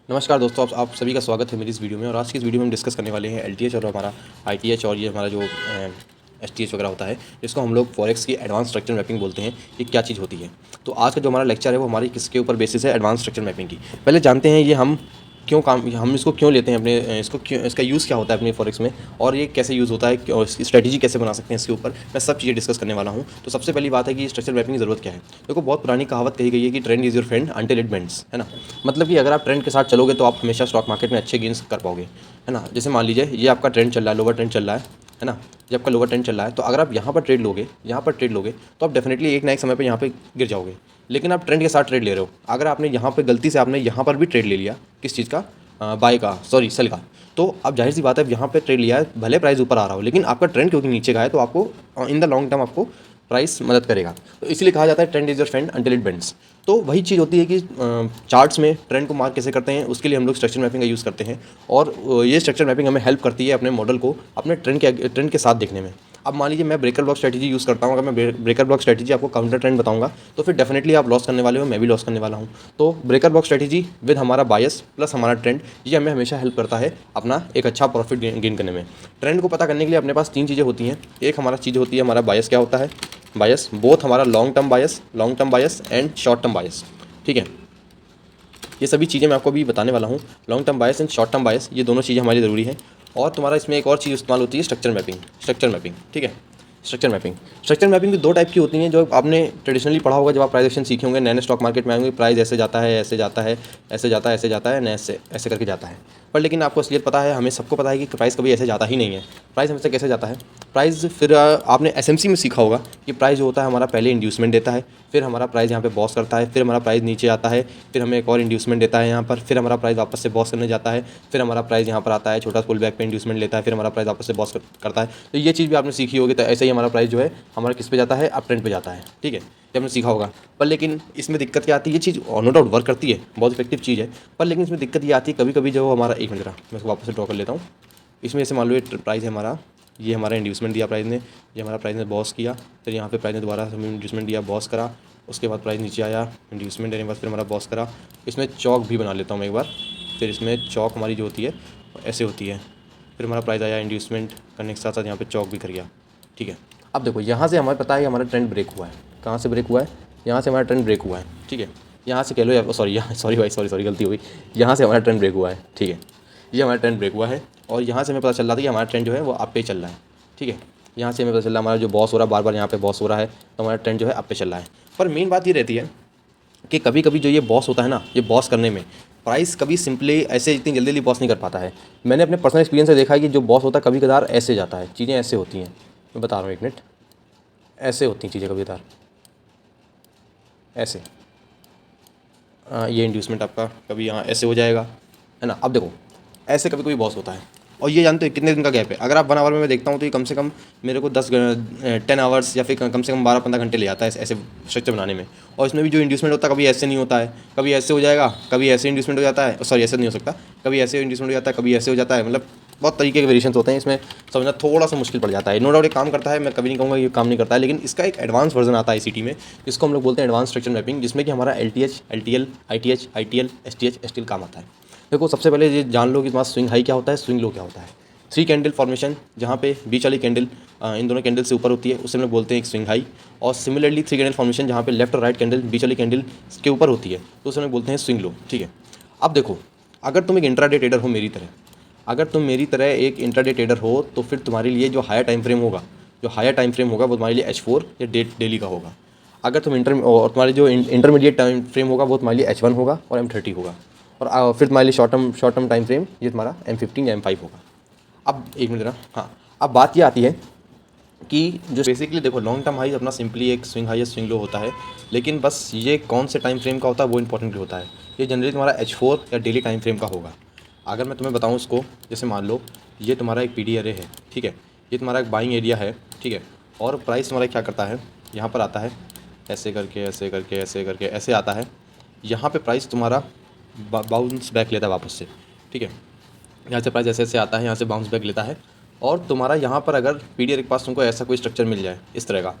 नमस्कार दोस्तों, आप सभी का स्वागत है मेरी इस वीडियो में। और आज की इस वीडियो में हम डिस्कस करने वाले हैं एलटीएच और हमारा आईटीएच और ये हमारा जो एसटीएच वगैरह होता है, जिसको हम लोग फॉरेक्स की एडवांस स्ट्रक्चर मैपिंग बोलते हैं। ये क्या चीज़ होती है? तो आज का जो हमारा लेक्चर है वो हमारी किसके ऊपर बेसिस है? एडवांस स्ट्रक्चर मैपिंग की। पहले जानते हैं ये हम इसको क्यों लेते हैं, अपने इसका यूज़ क्या होता है अपने फॉरेक्स में, और ये कैसे यूज़ होता है और इसकी स्ट्रेटजी कैसे बना सकते हैं, इसके ऊपर मैं सब चीज़ें डिस्कस करने वाला हूँ। तो सबसे पहली बात है कि स्ट्रक्चर मैपिंग की ज़रूरत क्या है। देखो, बहुत पुरानी कहावत कही गई है कि trend is your friend until it bends, है ना। मतलब कि अगर आप ट्रेंड के साथ चलोगे तो आप हमेशा स्टॉक मार्केट में अच्छे गेंस कर पाओगे, है ना। जैसे मान लीजिए ये आपका ट्रेंड चल रहा है, लोअर ट्रेंड चल रहा है ना। जब आपका लोअर ट्रेंड चल रहा है तो अगर आप यहाँ पर ट्रेड लोगे तो आप डेफिनेटली एक ना एक समय पर यहाँ पे गिर जाओगे। लेकिन आप ट्रेंड के साथ ट्रेड ले रहे हो, अगर आपने यहाँ पे गलती से आपने यहाँ पर भी ट्रेड ले लिया, किस चीज़ का, बाय का, सॉरी सेल का, तो अब जाहिर सी बात है यहाँ पे ट्रेड लिया है, भले प्राइस ऊपर आ रहा हो, लेकिन आपका ट्रेंड क्योंकि नीचे का है तो आपको इन द लॉन्ग टर्म आपको प्राइस मदद करेगा। तो इसलिए कहा जाता है trend is your friend until it bends. तो वही चीज़ होती है कि चार्ट्स में ट्रेंड को मार्क कैसे करते हैं, उसके लिए हम लोग स्ट्रक्चर मैपिंग का यूज़ करते हैं। और ये स्ट्रक्चर मैपिंग हमें हेल्प करती है अपने मॉडल को अपने ट्रेंड के साथ देखने में। अब मान लीजिए मैं ब्रेकर ब्लॉक स्ट्रैटेजी यूज़ करता हूँ, अगर मैं ब्रेकर ब्लॉक स्ट्रैटेजी आपको काउंटर ट्रेंड बताऊंगा तो फिर डेफिनेटली आप लॉस करने वाले हो, मैं भी लॉस करने वाला हूँ। तो ब्रेकर ब्लॉक स्ट्रैटेजी विद हमारा बायस प्लस हमारा ट्रेंड, ये हमें हमेशा हेल्प करता है अपना एक अच्छा प्रॉफिट गेन करने में। ट्रेंड को पता करने के लिए अपने पास तीन चीज़ें होती हैं। एक हमारा चीज़ होती है हमारा बायस। क्या होता है बायस? बोथ हमारा long term bias and short term bias, ठीक है। ये सभी चीज़ें मैं आपको अभी बताने वाला हूँ। Long term bias and short term bias, ये दोनों चीज़ें हमारी ज़रूरी है। और तुम्हारा इसमें एक और चीज़ इस्तेमाल होती है, स्ट्रक्चर मैपिंग, ठीक है। स्ट्रक्चर मैपिंग भी दो टाइप की होती हैं, जो आपने ट्रेडिशनली पढ़ा होगा जब आप प्राइस एक्शन सीखे होंगे। नए स्टॉक मार्केट में आएंगे, प्राइस ऐसे जाता है, ऐसे जाता है, ऐसे जाता है, ऐसे जाता है, नए ऐसे करके जाता है। पर लेकिन आपको असलियत पता है, हमें सबको पता है कि प्राइस कभी ऐसे जाता ही नहीं है। प्राइस हमेशा कैसे जाता है? प्राइस फिर आपने एसएमसी में सीखा होगा कि प्राइस जो होता है हमारा पहले इंड्यूसमेंट देता है, फिर हमारा प्राइस यहाँ पे बॉस करता है, फिर हमारा प्राइस नीचे आता है, फिर हमें एक और इंड्यूसमेंट देता है यहाँ पर, फिर हमारा प्राइस वापस से बॉस करने जाता है, फिर हमारा प्राइस यहाँ पर आता है, छोटा पुल बैक पे इंड्यूसमेंट लेता है, फिर हमारा प्राइस वापस से बॉस करता है। तो ये चीज़ भी आपने सीखी होगी। तो ऐसे ही हमारा प्राइस जो है हमारा किस पे जाता है? अप ट्रेंड पे जाता है, ठीक है। ये आपने सीखा होगा। पर लेकिन इसमें दिक्कत क्या आती है? ये चीज़ नो डाउट वर्क करती है, बहुत इफेक्टिव चीज़ है। पर लेकिन इसमें दिक्कत ये आती है कभी कभी, जो हमारा, एक मिनट, मैं इसको वापस से ड्रॉ कर लेता हूँ। इसमें जैसे मान लो ये प्राइस है हमारा, ये हमारा इंड्यूसमेंट दिया प्राइस ने, ये हमारा प्राइस ने बॉस किया, फिर यहाँ पे प्राइस ने दोबारा हमें इंड्यूसमेंट दिया, बॉस करा, उसके बाद प्राइस नीचे आया, इंड्यूसमेंट देने के बाद फिर हमारा बॉस करा। इसमें चौक भी बना लेता हूँ मैं एक बार। फिर इसमें चौक हमारी जो होती है ऐसे होती है, फिर हमारा प्राइस आया, इंड्यूसमेंट करने के साथ साथ यहाँ पे चौक भी कर गया, ठीक है। अब देखो, यहाँ से हमें पता है हमारा ट्रेंड ब्रेक हुआ है। कहाँ से ब्रेक हुआ है? यहाँ से हमारा ट्रेंड ब्रेक हुआ है, ठीक है। यहाँ से कह लो, या सॉरी, यहाँ सॉरी भाई, सॉरी गलती हो गई। यहाँ से हमारा ट्रेंड ब्रेक हुआ है, ठीक है। ये हमारा ट्रेंड ब्रेक हुआ है और यहाँ से हमें पता चल रहा था कि हमारा ट्रेंड जो है वो अप पे चल रहा है, ठीक है। यहाँ से हमें पता चल रहा है हमारा जो बॉस हो रहा है, बार बार यहाँ पे बॉस हो रहा है, तो हमारा ट्रेंड जो है अप पे चल रहा है। पर मेन बात ये रहती है कि कभी कभी जो ये बॉस होता है ना, ये बॉस करने में प्राइस कभी सिंपली ऐसे इतनी जल्दी बॉस नहीं कर पाता है। मैंने अपने पर्सनल एक्सपीरियंस से देखा है कि जो बॉस होता है कभी कदार ऐसे जाता है, चीज़ें ऐसे होती हैं। मैं बता रहा हूँ, एक मिनट, ऐसे होती हैं चीज़ें कभी कदार, ऐसे। ये इंड्यूसमेंट आपका कभी यहाँ ऐसे हो जाएगा, है ना। अब देखो, ऐसे कभी कोई बॉस होता है, और ये जानते हो कितने दिन का गैप है? अगर आप 1 आवर में मैं देखता हूँ तो ये कम से कम मेरे को 10 आवर्स या फिर कम से कम 12-15 घंटे ले जाता है ऐसे स्ट्रक्चर बनाने में। और इसमें भी जो इंड्यूसमेंट होता है कभी ऐसे नहीं होता है, कभी ऐसे हो जाएगा, कभी ऐसे इंड्यूसमेंट हो जाता है, सॉरी ऐसे नहीं हो सकता, कभी ऐसे इंड्यूसमेंट हो जाता है, कभी ऐसे हो जाता है। मतलब बहुत तरीके के वेरिएशंस होते हैं, इसमें समझना थोड़ा सा मुश्किल पड़ जाता है। नो डाउट ये काम करता है, मैं कभी नहीं कहूँगा ये काम नहीं करता है, लेकिन इसका एक एडवांस वर्जन आता है ICT में, जिसको हम लोग बोलते हैं एडवांस स्ट्रक्चर मैपिंग, जिसमें कि हमारा LTH, LTL, ITH, ITL, STH, STL काम आता है। देखो, सबसे पहले ये जान लो कि तुम्हारा स्विंग हाई क्या होता है, स्विंग लो क्या होता है। 3 कैंडल फॉर्मेशन, जहाँ पे बीच वाली कैंडल इन दोनों कैंडल से ऊपर होती है, उसे हम लोग बोलते हैं एक स्विंग हाई। और सिमिलरली 3 कैंडल फॉर्मेशन, जहाँ पे लेफ्ट और राइट कैंडल बीच वाली कैंडल के ऊपर होती है, तो उसे हम लोग बोलते हैं स्विंग लो, ठीक है। अब देखो, अगर तुम एक इंट्राडे ट्रेडर हो मेरी तरह, अगर तुम मेरी तरह एक इंट्राडे ट्रेडर हो, तो फिर तुम्हारे लिए जो हायर टाइम फ्रेम होगा, वो तुम्हारे लिए H4 या डेली का होगा। अगर तुम और तुम्हारे जो इंटरमीडिएट टाइम फ्रेम होगा वो तुम्हारे लिए H1 होगा और M30 होगा। और फिर तुम्हारे लिए शॉर्ट टर्म टाइम फ्रेम ये तुम्हारा M15 या M5 होगा। अब एक मिनट ना, हाँ, अब बात ये आती है कि जो बेसिकली देखो, लॉन्ग टर्म हाई अपना सिंपली एक स्विंग हाई या स्विंग लो होता है, लेकिन बस ये कौन से टाइम फ्रेम का होता है वो इंपॉर्टेंट होता है। ये जनरली तुम्हारा H4 या डेली टाइम फ्रेम का होगा। अगर मैं तुम्हें बताऊं इसको, जैसे मान लो ये तुम्हारा एक PD एरे है, ठीक है, ये तुम्हारा एक बाइंग एरिया है, ठीक है। और प्राइस तुम्हारा क्या करता है, यहाँ पर आता है, ऐसे करके ऐसे करके ऐसे करके ऐसे आता है। यहाँ पे प्राइस तुम्हारा बाउंस बैक लेता है वापस से, ठीक है। यहाँ से प्राइस ऐसे ऐसे आता है, यहाँ से बाउंस बैक लेता है। और तुम्हारा यहाँ पर अगर PD एरे के पास तुमको ऐसा कोई स्ट्रक्चर मिल जाए इस तरह का,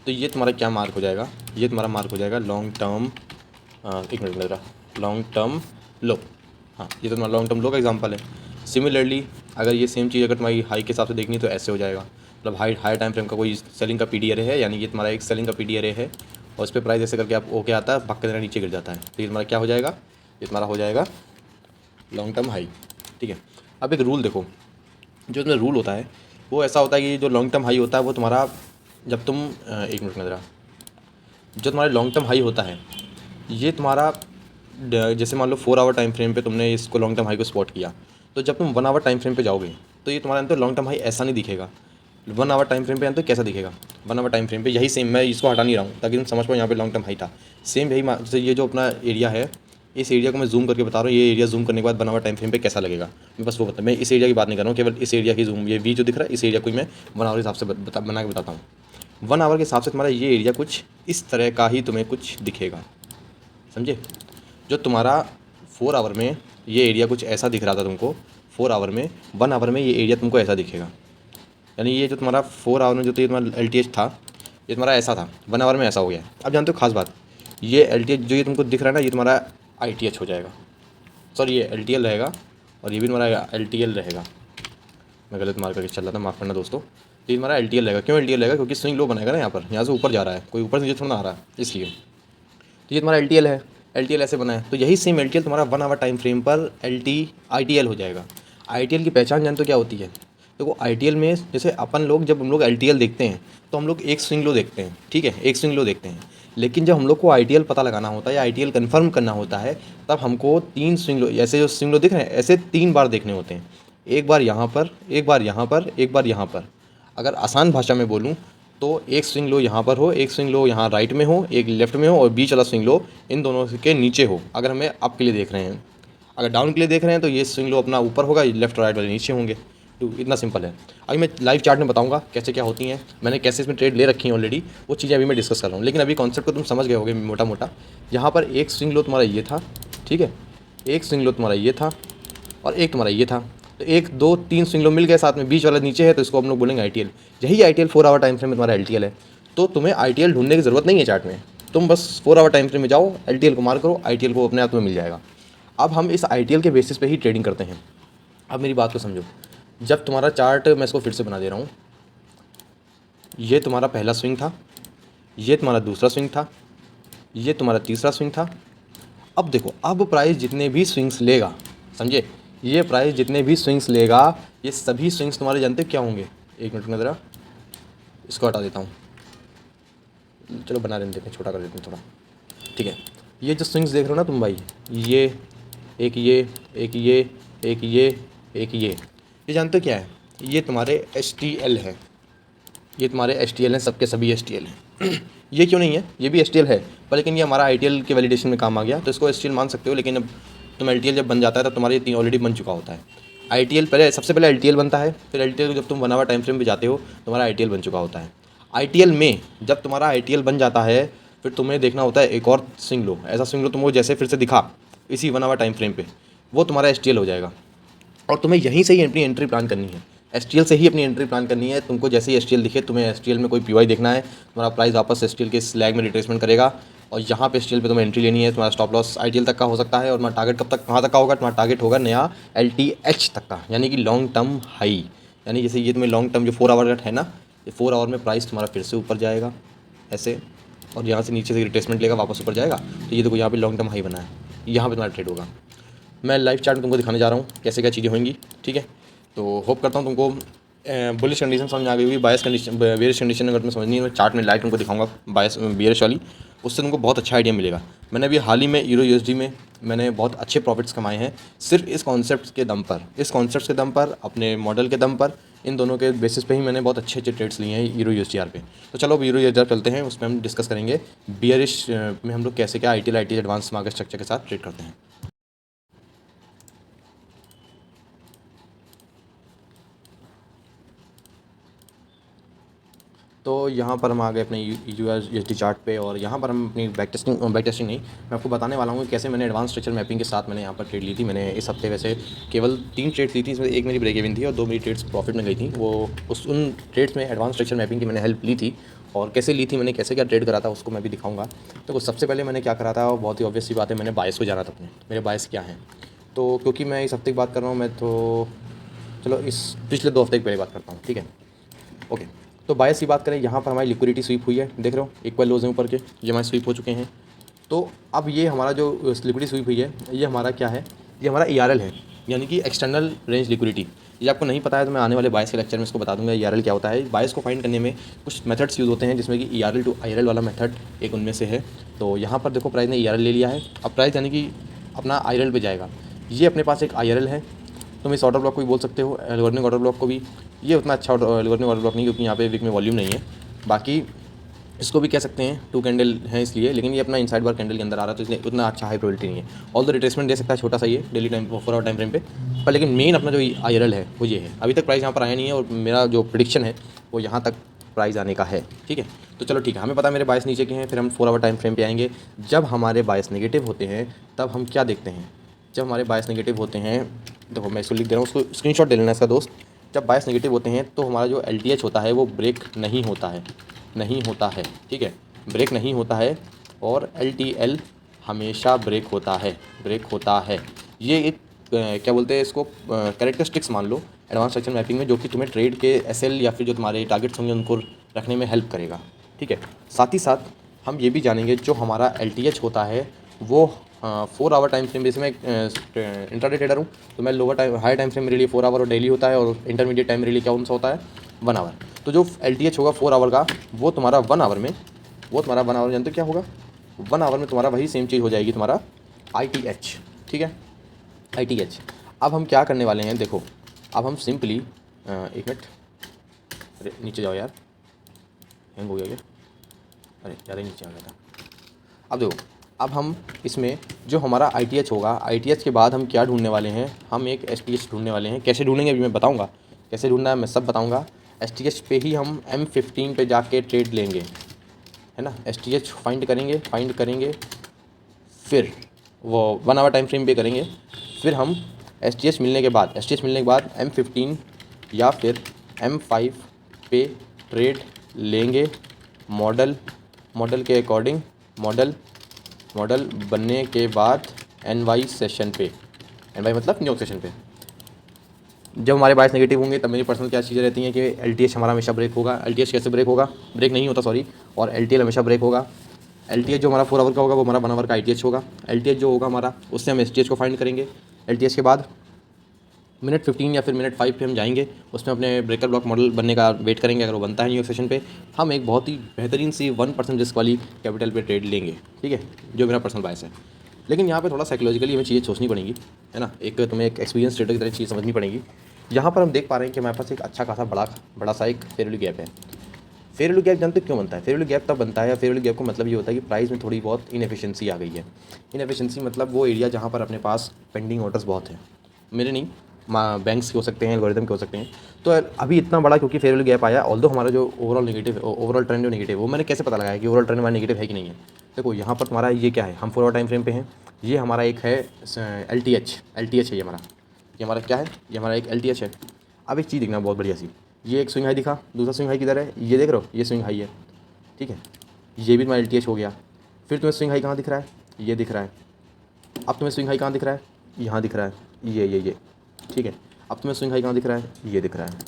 तो ये तुम्हारा क्या मार्क हो जाएगा? ये तुम्हारा मार्क हो जाएगा लॉन्ग टर्म, एक मिनट मेरा, लॉन्ग टर्म लो, हाँ, ये तो तुम्हारा लॉन्ग टर्म लो का एग्जांपल है। सिमिलरली अगर ये सेम चीज़ अगर तुम्हारी हाई के हिसाब से देखनी तो ऐसे हो जाएगा, मतलब हाई टाइम फ्रेम का कोई सेलिंग का पीडी अरे है, यानी ये तुम्हारा एक सेलिंग का पीडी अरे है और उस पर प्राइस ऐसे करके आप ओके आता है, भक्के देना नीचे गिर जाता है, तो ये तुम्हारा क्या हो जाएगा, ये तुम्हारा हो जाएगा लॉन्ग टर्म हाई। ठीक है, अब एक रूल देखो, जो इसमें रूल होता है वो ऐसा होता है कि जो लॉन्ग टर्म हाई होता है वो तुम्हारा जब तुम एक मिनट में ज़रा, जो तुम्हारा लॉन्ग टर्म हाई होता है ये तुम्हारा जैसे मान लो 4 आवर टाइम फ्रेम पे तुमने इसको लॉन्ग टर्म हाई को स्पॉट किया, तो जब तुम 1 आवर टाइम फ्रेम पे जाओगे तो ये तुम्हारा अंदर लॉन्ग टर्म हाई ऐसा नहीं दिखेगा। 1 आवर टाइम फ्रेम पे अंदर कैसा दिखेगा, 1 आवर टाइम फ्रेम पे यही सेम, मैं इसको हटा नहीं रहा हूँ ताकि तुम समझ पाओ यहाँ पे लॉन्ग टर्म हाई था, सेम यही जैसे ये जो अपना एरिया है, इस एरिया को मैं जूम करके बता रहा हूँ, ये एरिया जूम करने के बाद 1 आवर टाइम फ्रेम पे कैसा लगेगा, मैं बस वो बता, मैं इस एरिया की बात नहीं कर रहा हूँ, केवल इस एरिया की जूम, ये वी जो दिख रहा है इस एरिया को मैं 1 आवर के हिसाब से बना के बताता हूँ। 1 आवर के हिसाब से तुम्हारा ये एरिया कुछ इस तरह का ही तुम्हें कुछ दिखेगा, समझे। जो तुम्हारा 4 आवर में ये एरिया कुछ ऐसा दिख रहा था तुमको, 4 आवर में 1 आवर में ये एरिया तुमको ऐसा दिखेगा, यानी ये जो तुम्हारा 4 आवर में जो तो ये तुम्हारा LTH था ये तुम्हारा ऐसा था, 1 आवर में ऐसा हो गया। अब जानते हो खास बात, ये LTH जो ये तुमको दिख रहा है ना ये तुम्हारा ITH हो जाएगा, सॉरी ये LTL रहेगा और ये भी तुम्हारा LTL रहेगा, मैं गलत मार करके चल रहा था, माफ़ करना दोस्तों। तो ये तुम्हारा LTL रहेगा, क्यों LTL रहेगा, क्योंकि स्विंग लो बनाएगा ना, यहाँ से ऊपर जा रहा है, कोई ऊपर से नीचे थोड़ा ना आ रहा है, इसलिए तो ये तुम्हारा LTL है, LTL ऐसे बना है, तो यही सेम LTL तुम्हारा 1 आवर टाइम फ्रेम पर ITL हो जाएगा। ITL की पहचान जानते हो क्या होती है, देखो ITL में जैसे अपन लोग जब हम लोग LTL देखते हैं तो हम लोग एक स्विंग लो देखते हैं, ठीक है, एक स्विंग लो देखते हैं, लेकिन जब हम लोग को ITL पता लगाना होता है या ITL कन्फर्म करना होता है तब हमको 3 स्विंग लो, ऐसे जो स्विंग लो दिख रहे हैं ऐसे 3 बार देखने होते हैं, एक बार यहाँ पर, एक बार यहाँ पर, एक बार यहाँ पर। अगर आसान भाषा में बोलूँ तो एक स्विंग लो यहाँ पर हो, एक स्विंग लो यहाँ राइट में हो, एक लेफ्ट में हो और बीच वाला स्विंग लो इन दोनों के नीचे हो, अगर हमें अप के लिए देख रहे हैं। अगर डाउन के लिए देख रहे हैं तो ये स्विंग लो अपना ऊपर होगा, लेफ्ट राइट वाले नीचे होंगे, तो इतना सिंपल है। अभी मैं लाइव चार्ट में बताऊंगा कैसे क्या होती हैं, मैंने कैसे इसमें ट्रेड ले रखी है ऑलरेडी, वो चीज़ें अभी मैं डिस्कस कर रहा हूँ, लेकिन अभी कॉन्सेप्ट को तुम समझ गए होगे मोटा मोटा। यहाँ पर एक स्विंग लो तुम्हारा ये था, ठीक है, एक स्विंग लो तुम्हारा ये था और एक तुम्हारा ये था, तो 1 2 3 स्विंग लो मिल गए साथ में, बीच वाला नीचे है तो इसको हम लोग बोलेंगे ITL। यही ITL 4 आवर टाइम फ्रेम में तुम्हारा LTL है, तो तुम्हें ITL ढूंढने की ज़रूरत नहीं है चार्ट में, तुम बस 4 आवर टाइम फ्रेम में जाओ, LTL को मार करो, ITL को अपने आप तुम्हें मिल जाएगा। अब हम इस ITL के बेसिस पे ही ट्रेडिंग करते हैं। अब मेरी बात को समझो, जब तुम्हारा चार्ट, मैं इसको फिर से बना दे रहा हूँ, ये तुम्हारा पहला स्विंग था, ये तुम्हारा दूसरा स्विंग था, ये तुम्हारा तीसरा स्विंग था। अब देखो, अब प्राइस जितने भी स्विंग्स लेगा, समझे, ये प्राइस जितने भी स्विंग्स लेगा ये सभी स्विंग्स तुम्हारे जानते क्या होंगे, एक मिनट में ज़रा इसको हटा देता हूँ, चलो बना देते हैं, छोटा कर देते हैं थोड़ा, ठीक है। ये जो स्विंग्स देख रहे हो ना तुम भाई, ये एक, ये एक, एक ये जानते हो क्या है, ये तुम्हारे STL है, ये तुम्हारे STL हैं, सबके सभी STL हैं। ये क्यों नहीं है, ये भी STL है पर लेकिन ये हमारा ITL के वैलिडेशन में काम आ गया तो इसको STL मान सकते हो, लेकिन अब तुम LTL जब बन जाता है तब तुम्हारे ये ऑलरेडी बन चुका होता है। ITL पहले, सबसे पहले LTL बनता है, फिर LTL को जब तुम 1 आवर टाइम फ्रेम पे जाते हो तुम्हारा ITL बन चुका होता है। ITL में जब तुम्हारा ITL बन जाता है फिर तुम्हें देखना होता है एक और स्विंग लो, ऐसा स्विंग लो तुमको जैसे फिर से दिखा इसी 1 आवर टाइम फ्रेम पे, वो तुम्हारा STL हो जाएगा और तुम्हें यहीं से ही अपनी एंट्री प्लान करनी है, STL से ही अपनी एंट्री प्लान करनी है। तुमको जैसे ही STL दिखे, तुम्हें STL में कोई PY देखना है, तुम्हारा प्राइस वापस STL के स्लैग में रिट्रेसमेंट करेगा और यहाँ पे STL पे तुम्हें एंट्री लेनी है। तुम्हारा स्टॉप लॉस ITL तक का हो सकता है और तुम्हारा टारगेट कब तक, कहाँ तक का होगा, तुम्हारा टारगेट होगा नया LTH तक का, यानी कि लॉन्ग टर्म हाई। यानी जैसे ये तुम्हें लॉन्ग टर्म जो 4 आवर का है ना, ये 4 आवर में प्राइस तुम्हारा फिर से ऊपर जाएगा ऐसे और यहाँ से नीचे से रिट्रेसमेंट लेगा, वापस ऊपर जाएगा, तो ये देखो यहाँ पे लॉन्ग टर्म हाई बना है, यहाँ पे तुम्हारा ट्रेड होगा। मैं लाइव चार्ट में तुमको दिखाने जा रहा हूँ कैसे क्या चीज़ें होंगी, ठीक है। तो होप करता हूँ तुमको बुलिश कंडीशन समझ में आ गई होगी। बायस कंडीशन, बेयरिश कंडीशन अगर तुम्हें समझनी है मैं चार्ट में लाइव तुमको दिखाऊंगा बायस बेयरिश वाली, उससे तुमको बहुत अच्छा आइडिया मिलेगा। मैंने अभी हाल ही में यूरो USD में मैंने बहुत अच्छे प्रॉफिट्स कमाए हैं सिर्फ इस कॉन्सेप्ट के दम पर, इस कॉन्सेप्ट के दम पर, अपने मॉडल के दम पर, इन दोनों के बेसिस पे ही मैंने बहुत अच्छे अच्छे ट्रेड्स लिए हैं यूरो USDR पे। तो चलो अब यूरो USDR चलते हैं, उसमें हम डिस्कस करेंगे बियरिश में हम लोग कैसे क्या ITL एडवांस मार्केट स्ट्रक्चर के साथ ट्रेड करते हैं। तो यहाँ पर हम आ गए अपने USD चार्ट पे और यहाँ पर हम अपनी बैक टेस्टिंग नहीं, मैं आपको बताने वाला हूँ कि कैसे मैंने एडवांस स्ट्रक्चर मैपिंग के साथ मैंने यहाँ पर ट्रेड ली थी। मैंने इस हफ्ते वैसे केवल 3 ट्रेड्स ली थी, इसमें एक मेरी ब्रेक इवन थी और 2 मेरी ट्रेड्स प्रॉफिट में गई थी। वो उन ट्रेड्स में एडवांस स्ट्रक्चर मैपिंग की मैंने हेल्प ली थी और कैसे ली थी, मैंने कैसे क्या ट्रेड करा था उसको मैं भी दिखाऊँगा। तो सबसे पहले मैंने क्या करा था, बहुत ही ऑब्वियस सी बात है, मैंने बायस को जाना था अपने, मेरे बायस क्या हैं। तो क्योंकि मैं इस हफ्ते की बात कर रहा हूँ, मैं तो चलो इस पिछले 2 हफ्ते की पहले बात करता हूँ, ठीक है। ओके, तो बायस की बात करें, यहाँ पर हमारी लिक्विडिटी स्वीप हुई है, देख रहे हो इक्वल लोज हैं ऊपर के, ये हमारे स्वीप हो चुके हैं। तो अब ये हमारा जो लिक्विडिटी स्वीप हुई है, ये हमारा क्या है, ये हमारा ERL है, यानी कि एक्सटर्नल रेंज लिक्विडिटी। ये आपको नहीं पता है तो मैं आने वाले बायस के लेक्चर में इसको बता दूंगा ERL क्या होता है। बायस को फाइंड करने में कुछ मेथड्स यूज़ होते हैं, जिसमें कि ERL टू IRL वाला मेथड एक उनमें से है। तो यहाँ पर देखो प्राइस ने ERL ले लिया है, अब प्राइस यानी कि अपना IRL पे जाएगा। ये अपने पास एक IRL है, तुम इस ऑर्डर ब्लॉक को भी बोल सकते हो, एल्गोरिथमिक ऑर्डर ब्लॉक को भी। ये उतना अच्छा एल्गोरिथमिक ऑर्डर ब्लॉक नहीं, क्योंकि यहाँ पे वीक में वॉल्यूम नहीं है। बाकी इसको भी कह सकते हैं 2 कैंडल है इसलिए, लेकिन ये अपना इनसाइड बार कैंडल के अंदर आ रहा है, तो इसलिए उतना अच्छा हाई प्रोबेबिलिटी नहीं है। ऑल द रिट्रेसमेंट दे सकता है छोटा सा ये daily time 4 hour time frame पे, पर लेकिन मेन अपना जो IRL है वो ये है। अभी तक प्राइस यहाँ पर आया नहीं है, और मेरा जो प्रिडिक्शन है वो यहाँ तक प्राइस आने का है, ठीक है। तो चलो ठीक है, हमें पता है मेरे बायस नीचे के हैं, फिर हम 4 आवर टाइम फ्रेम पे आएंगे। जब हमारे बायस नेगेटिव होते हैं तब हम क्या देखते हैं, जब हमारे बायस नेगेटिव होते हैं, देखो मैं इसको लिख दे रहा हूँ, उसको स्क्रीनशॉट ले लेना इसका दोस्त। जब बायस नेगेटिव होते हैं तो हमारा जो LTH होता है वो ब्रेक नहीं होता है, नहीं होता है, ठीक है, ब्रेक नहीं होता है। और LTL हमेशा ब्रेक होता है, ब्रेक होता है। ये एक क्या बोलते हैं इसको, कैरेक्टरिस्टिक्स मान लो एडवांस स्ट्रक्चर मैपिंग में, जो कि तुम्हें ट्रेड के SL या फिर जो तुम्हारे टारगेट्स होंगे उनको रखने में हेल्प करेगा, ठीक है। साथ ही साथ हम ये भी जानेंगे जो हमारा LTH होता है वो 4 आवर टाइम फ्रेम, जैसे मैं इंट्राडे ट्रेडर हूँ तो मैं lower time high time frame मेरे लिए 4 आवर और डेली होता है, और इंटरमीडिएट टाइम मेरे लिए कौन सा होता है, 1 आवर। तो जो LTH होगा 4 आवर का, वो तुम्हारा 1 आवर में, वो तुम्हारा 1 आवर जानते हो क्या होगा, 1 आवर में तुम्हारा वही सेम चीज़ हो जाएगी, तुम्हारा ITH, ठीक है, ITH। अब हम क्या करने वाले हैं, देखो अब हम सिंपली 1 मिनट, अरे नीचे जाओ यार, हैंग हो गया क्या, अरे ज़्यादा ही नीचे आ गया था। अब देखो, अब हम इसमें जो हमारा ITH होगा, ITH के बाद हम क्या ढूंढने वाले हैं, हम एक STH ढूंढने वाले हैं। कैसे ढूंढेंगे अभी मैं बताऊंगा, कैसे ढूंढना है मैं सब बताऊंगा। STH पे ही हम M15 पे जाके ट्रेड लेंगे, है ना। STH फाइंड करेंगे, फिर वो 1 आवर टाइम फ्रेम पे करेंगे। फिर हम STH मिलने के बाद M15 या फिर M5 पे ट्रेड लेंगे, मॉडल के अकॉर्डिंग, मॉडल बनने के बाद NY सेशन पे, NY मतलब न्यूयॉर्क सेशन पे। जब हमारे बायस नेगेटिव होंगे तब मेरी पर्सनल क्या चीज़ें रहती हैं कि LTH हमारा हमेशा ब्रेक होगा। LTH कैसे ब्रेक होगा, ब्रेक नहीं होता सॉरी, और LTL हमेशा ब्रेक होगा। LTH जो हमारा 4 आवर का होगा वो हमारा 1 आवर का ITH होगा। LTH जो होगा हमारा, उससे हम STH को फाइंड करेंगे। LTH के बाद मिनट 15 या फिर मिनट 5 पे हम जाएंगे, उसमें अपने ब्रेकर ब्लॉक मॉडल बनने का वेट करेंगे। अगर वो बनता है न्यूयॉर्क सेशन पे, हम एक बहुत ही बेहतरीन सी 1% रिस्क वाली कैपिटल पे ट्रेड लेंगे, ठीक है, जो मेरा पर्सनल बायस है। लेकिन यहाँ पे थोड़ा साइकोलॉजिकली हमें चीज़ें सोचनी पड़ेंगी, है ना। एक तुम्हें एक एक्सपीरियंस ट्रेडर की तरह चीज़ समझनी पड़ेगी। यहाँ पर हम देख पा रहे हैं कि हमारे पास एक अच्छा खासा बड़ा सा एक फेयर वैल्यू गैप है। फेयर वैल्यू गैप जानते हो क्यों बनता है, फेयर वैल्यू गैप तब बनता है, फेयर वैल्यू गैप का मतलब ये होता है कि प्राइस में थोड़ी बहुत इनएफिशिएंसी आ गई है। इनएफिशिएंसी मतलब वो एरिया जहाँ पर अपने पास पेंडिंग ऑर्डर्स बहुत हैं, मेरे नहीं, बैंक्स के हो सकते हैं, एल्गोरिथम के हो सकते हैं। तो अभी इतना बड़ा क्योंकि फेयर वैल्यू गैप आया, ऑल्दो हमारा जो ओवरऑल ट्रेंड जो नेगेटिव, वो मैंने कैसे पता लगाया कि ओवरऑल ट्रेंड हमारा नेगेटिव है कि नहीं है। देखो यहाँ पर तुम्हारा ये क्या है, हम 4 आवर टाइम फ्रेम पे हैं, ये हमारा एक है LTH है, ये हमारा क्या है, ये हमारा एक LTH है। अब एक चीज़ देखना बहुत बढ़िया सी, ये एक स्विंग हाई दिखा, दूसरा स्विंग हाई किधर है, ये देख रहे हो, ये स्विंग हाई है, ठीक है, ये भी तुम्हारा LTH हो गया। फिर तुम्हें स्विंग हाई कहाँ दिख रहा है, ये दिख रहा है। अब तुम्हें स्विंग हाई कहाँ दिख रहा है, यहाँ दिख रहा है, ये, ठीक है। अब तुम्हें स्विंग हाई कहाँ दिख रहा है, ये दिख रहा है।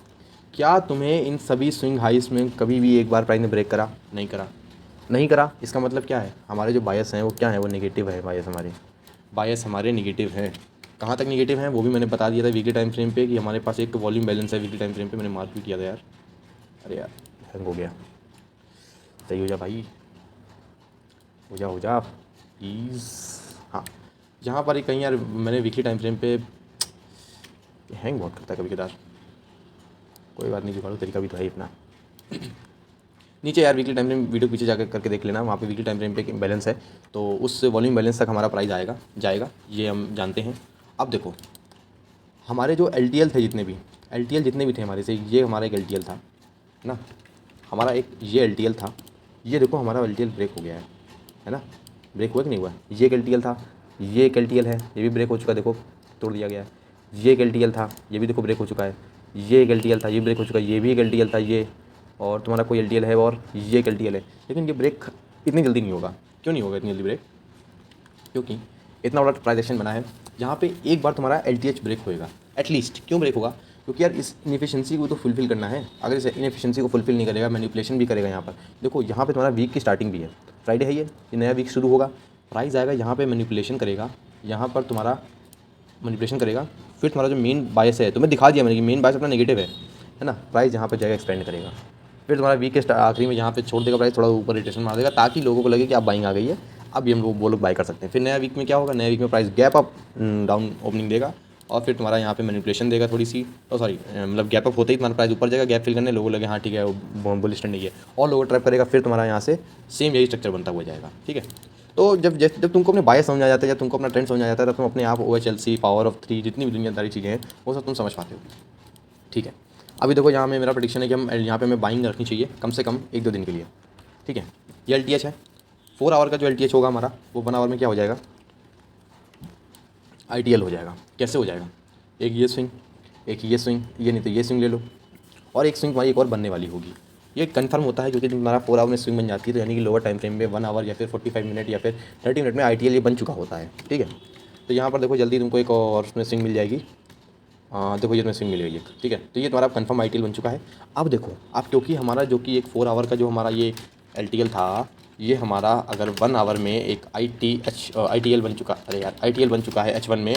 क्या तुम्हें इन सभी स्विंग हाइस में कभी भी एक बार प्राइस ने ब्रेक करा, नहीं करा। इसका मतलब क्या है, हमारे जो बायस हैं वो क्या है, वो नेगेटिव है। बायस हमारे नेगेटिव हैं। कहाँ तक नेगेटिव हैं वो भी मैंने बता दिया था वीकली टाइम फ्रेम पे, कि हमारे पास एक वॉल्यूम बैलेंस है वीकली टाइम फ्रेम पे, मैंने मार्क भी किया था यार। अरे यार हैंग हो गया, सही हो जा भाई, हो जा प्लीज़। हाँ, यहाँ पर ही कहीं यार मैंने वीकली टाइम फ्रेम पे, हैंग बहुत करता है कभी कदार, कोई बात नहीं, जुगाड़ो तरीका भी तो है अपना। नीचे यार वीकली टाइम फ्रेम वीडियो पीछे जाकर करके देख लेना, वहाँ पे वीकली टाइम फ्रेम पे बैलेंस है, तो उस वॉल्यूम बैलेंस तक हमारा प्राइस जाएगा, ये हम जानते हैं। अब देखो हमारे जो LTL थे, जितने भी थे हमारे से, ये हमारा एक LTL था ना, हमारा एक ये LTL था, ये देखो हमारा LTL ब्रेक हो गया है ना, ब्रेक हुआ कि नहीं हुआ। ये एक LTL था, ये एक LTL है, ये भी ब्रेक हो चुका है, देखो तोड़ दिया गया है। ये एक LTL था, ये भी देखो ब्रेक हो चुका है। ये एक LTL था, ये ब्रेक हो चुका है। ये भी एक LTL था, ये, और तुम्हारा कोई LTL है, और ये एक LTL है। लेकिन ये ब्रेक इतनी जल्दी नहीं होगा। क्यों नहीं होगा इतनी जल्दी ब्रेक, क्योंकि इतना बड़ा प्राइस एक्शन बना है, यहाँ पे एक बार तुम्हारा LTH ब्रेक होएगा एटलीस्ट। क्यों ब्रेक होगा? क्योंकि यार इस इनएफिशिएंसी को तो फुलफिल करना है। अगर इस इनएफिशिएंसी को फुलफिल नहीं करेगा, मैनिपुलेशन भी करेगा यहाँ पर। देखो यहाँ पे तुम्हारा वीक की स्टार्टिंग भी है, फ्राइडे है, ये नया वीक शुरू होगा, प्राइस आएगा यहाँ पे, मैनिपुलेशन करेगा, यहाँ पर तुम्हारा मैनिपुलेशन करेगा, फिर तुम्हारा जो मेन बायस है, तुम्हें दिखा दिया मैंने कि मेन बायस अपना नेगेटिव है ना, प्राइस यहाँ पर जाएगा एक्सपेंड करेगा, फिर तुम्हारा वीक के आखिरी में यहाँ पे छोड़ देगा प्राइस, थोड़ा ऊपर रिटेशन मार देगा ताकि लोगों को लगे कि आप बाइंग आ गई है, अब ये हम लोग वो लोग बाई कर सकते हैं। फिर नया वीक में क्या होगा, नया वीक में price gap up down opening देगा और फिर तुम्हारा यहाँ पे मैनिपुलेशन देगा थोड़ी सी, सॉरी मतलब गैप अप होते ही तुम्हारा प्राइस ऊपर जाएगा, गैप फिल करने लोगों लगे हाँ ठीक है वो बुलिश ट्रेंड नहीं है, और लोगों ट्रैप करेगा, फिर तुम्हारा यहाँ से सेम यही स्ट्रक्चर बनता हुआ जाएगा। ठीक है, तो जब तुमको अपने बायस समझ आ जाता है, जब तुमको अपना ट्रेंड समझ आ जाता है, तब तुम अपने आप OHLC, पावर ऑफ 3, जितनी भी दुनियादारी चीज़ें हैं वो सब तुम समझ पाते हो। ठीक है, अभी देखो यहाँ में मेरा प्रेडिक्शन है कि हम यहाँ पे हमें बाइंग रखनी चाहिए कम से कम 1-2 दिन के लिए। ठीक है, ये LTH है, 4 आवर का जो LTH होगा हमारा, वो 1 आवर में क्या हो जाएगा, ITL हो जाएगा। कैसे हो जाएगा, एक ये स्विंग, एक ये स्विंग, ये नहीं तो ये स्विंग ले लो, और एक स्विंग तुम्हारी एक और बनने वाली होगी। ये कंफर्म होता है क्योंकि तुम्हारा 4 आवर में स्विंग बन जाती है, तो यानी कि लोअर टाइम फ्रेम में 1 आवर या फिर 45 मिनट या फिर 30 मिनट में ITL ये बन चुका होता है। ठीक है, तो यहाँ पर देखो जल्दी तुमको एक और उसमें स्विंग मिल जाएगी। देखो ये तुम्हें स्विंग मिल गई एक। ठीक है, तो ये तुम्हारा कंफर्म ITL बन चुका है। अब देखो, अब क्योंकि हमारा जो कि एक 4 आवर का जो हमारा ये LTL था, ये हमारा अगर 1 आवर में एक ITL बन चुका, अरे यार ITL बन चुका है H1 में।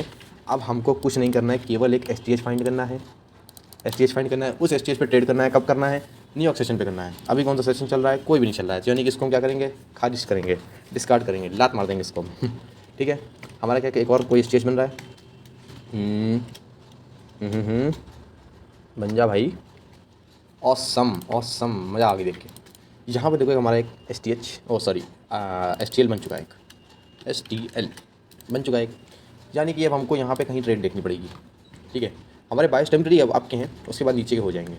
अब हमको कुछ नहीं करना है, केवल एक STH फाइंड करना है, STH फाइंड करना है, उस STH पे ट्रेड करना है। कब करना है, न्यूयॉर्क सेशन पे करना है। अभी कौन सा सेशन चल रहा है, कोई भी नहीं चल रहा है, यानी कि इसको हम क्या करेंगे, खारिज करेंगे, डिस्कार्ड करेंगे, लात मार देंगे इसको ठीक है, हमारा क्या एक और कोई STH बन रहा है, बन जा भाई, ऑसम ऑसम, मज़ा आ गई देख के। यहाँ पे देखो हमारा एक STL बन चुका है, एक STL बन चुका है एक, यानी कि अब हमको यहाँ पे कहीं ट्रेड देखनी पड़ेगी। ठीक है, हमारे बायस टेम्परेरी अब आपके हैं, उसके बाद नीचे के हो जाएंगे।